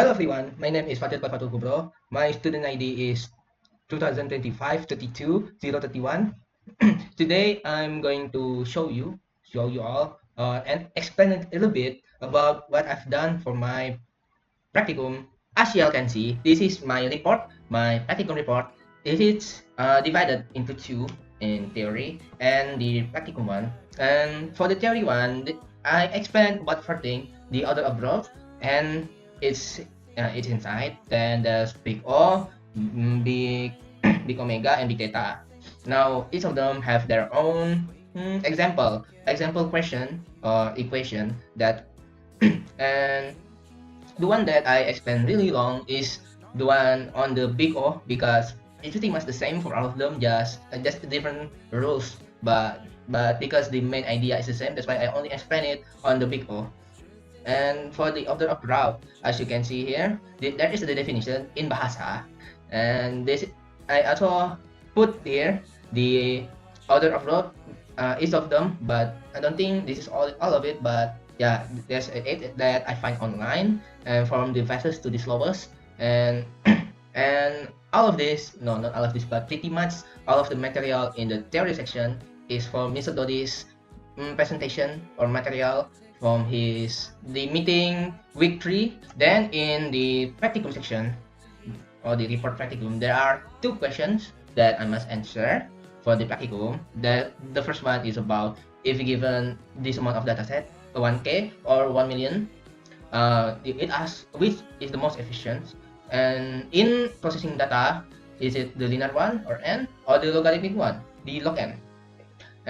Hello everyone, my name is Fatil Fatul Kubro. My student ID is 2025-32-031. Today I'm going to show you all, and explain a little bit about what I've done for my practicum. As you all can see, this is my report, my practicum report. It is divided into two in theory and the practicum one. And for the theory one, I explained about thing, the order of growth, and its its inside. Then there's big O, big big omega, and big theta. Now each of them have their own example question or equation that and the one that I explained really long is the one on the big O because it's pretty much the same for all of them, just different rules. But because the main idea is the same, that's why I only explain it on the big O. And for the order of route, as you can see here, there is the definition in Bahasa, and this I also put here the order of route, each of them, but I don't think this is all of it. But yeah, there's it that I find online, and from the fastest to the slowest, and and all of this, no, not all of this, but pretty much all of the material in the theory section is from Mr. Dodi's presentation or material from the meeting week 3. Then in the practicum section or the report practicum, there are two questions that I must answer for the practicum. The first one is about if given this amount of data set, 1K or 1 million, it asks which is the most efficient. And in processing data, is it the linear one or n or the logarithmic one, the log n?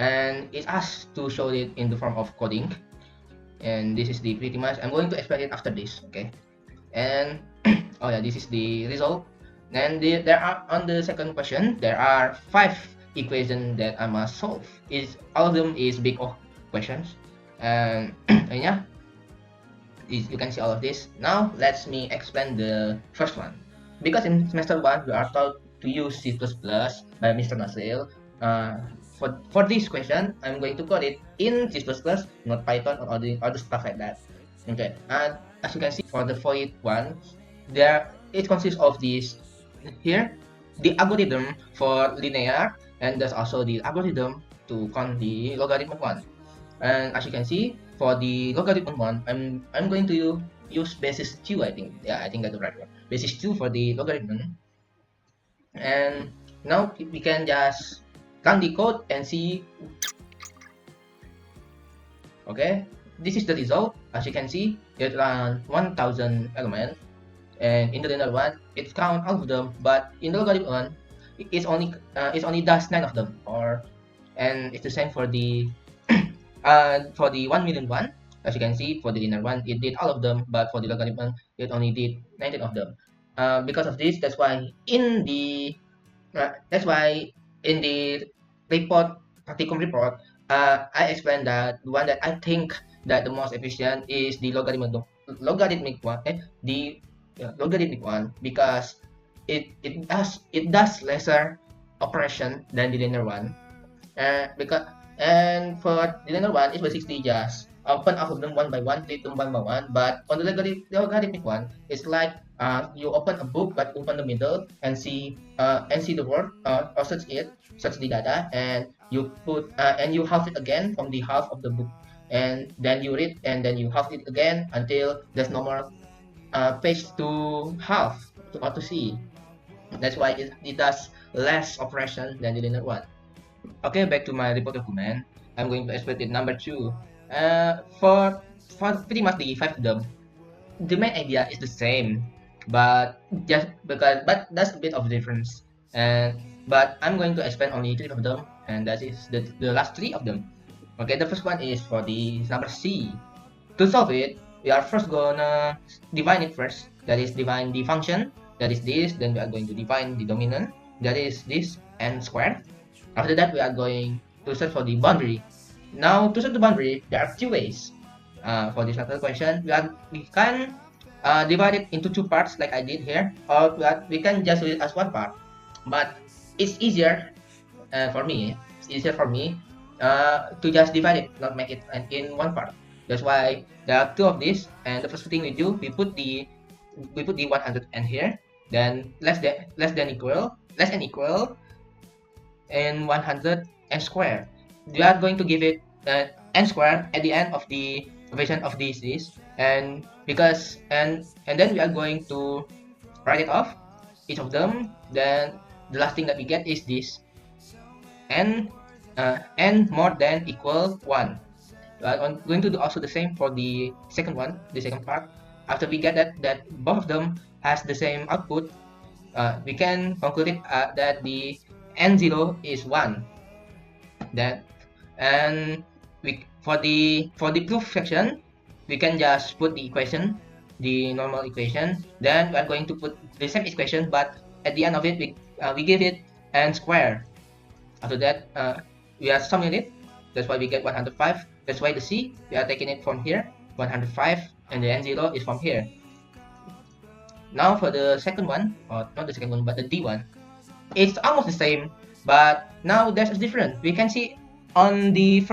And it asks to show it in the form of coding. And this is the pretty much, I'm going to explain it after this, okay? And oh yeah, this is the result. And there are, on the second question, there are 5 equations that I must solve. All of them is big O questions. And yeah, you can see all of this. Now let me explain the first one. Because in semester 1 we are taught to use C++ by Mr. Nasil. For this question, I'm going to code it in C++, not Python or other stuff like that. Okay, and as you can see for the void one, it consists of this here, the algorithm for linear, and there's also the algorithm to count the logarithmic one. And as you can see, for the logarithm one, I'm going to use basis 2, I think. Yeah, I think that's the right one. Basis 2 for the logarithm. And now we can just run the code and see. Okay, this is the result. As you can see, it runs 1000 elements, and in the linear one, it counts all of them. But in the logarithm one, it's only does 9 of them. And it's the same for the for the 1 million one. As you can see, for the linear one, it did all of them, but for the logarithm one, it only did 19 of them. Because of this, that's why in the practicum report, I explained that the one that I think that the most efficient is the logarithmic one, the logarithmic one, because it does lesser operation than the linear one. Because and for the linear one, it's basically just open all of them one by one, read them one by one. But on the logarithmic one, it's like you open a book but open the middle and see the word or search the data, and you half it again from the half of the book, and then you read, and then you half it again until there's no more page to half to see. That's why it does less operation than the linear one. Okay, back to my report document. I'm going to explain it number 2. For pretty much the 5 of them, the main idea is the same, but that's a bit of difference. But I'm going to explain only 3 of them, and that is the last 3 of them. Okay, the first one is for the number C. To solve it, we are first gonna define it first. That is, define the function. That is this. Then we are going to define the dominant. That is this n squared. After that, we are going to search for the boundary. Now, to set the boundary, there are 2 ways. For this particular question, we can divide it into 2 parts like I did here, or we can just do it as 1 part. But it's easier for me. It's easier for me to just divide it, not make it in 1 part. That's why there are 2 of these. And the first thing we do, we put the we put the 100 n here, then less than equal and 100 n square. We are going to give it n square at the end of the equation of this, and because and then we are going to write it off each of them. Then the last thing that we get is this n more than equal 1. I'm going to do also the same for the second one, the second part. After we get that both of them has the same output, we can conclude it that the n0 is 1. That and we for the proof section, we can just put the equation, the normal equation. Then we are going to put the same equation, but at the end of it, we give it n square. After that, we are summing it. That's why we get 105. That's why the C, we are taking it from here, 105, and the N0 is from here. Now for the second one, or not the second one, but the D one, it's almost the same, but now there's a difference. We can see on the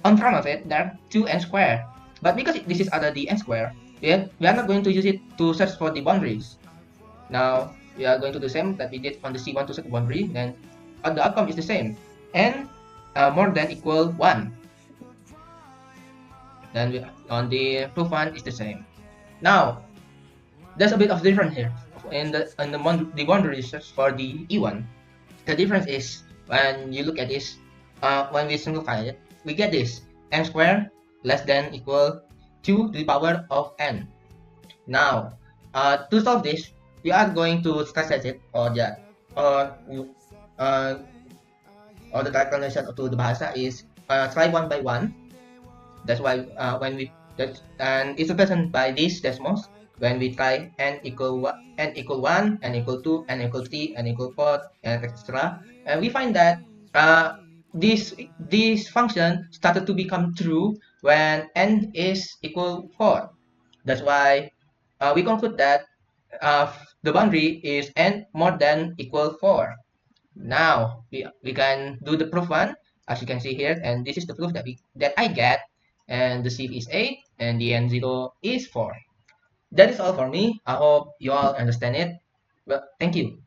on front of it, there are two n square. But because this is under the n square, we are not going to use it to search for the boundaries. Now we are going to do the same that we did on the C1 to set the boundary. Then the outcome is the same, n more than equal 1. Then on the proof one is the same. Now there's a bit of difference here in the boundary search for the E1. The difference is when you look at this, when we simplify it, we get this n squared less than equal 2 to the power of n. Now, to solve this, we are going to stress test it, or the calculation to the bahasa is try one by one. That's why and it's represented by these decimals. When we try n equal 1, n equal 2, n equal 3, n equal 4, and etc., and we find that this function started to become true when n is equal 4. That's why we conclude that the boundary is n more than equal 4. Now we can do the proof one, as you can see here, and this is the proof that I get, and the C is 8 and the n0 is 4. That is all for me. I hope you all understand it. Well, thank you.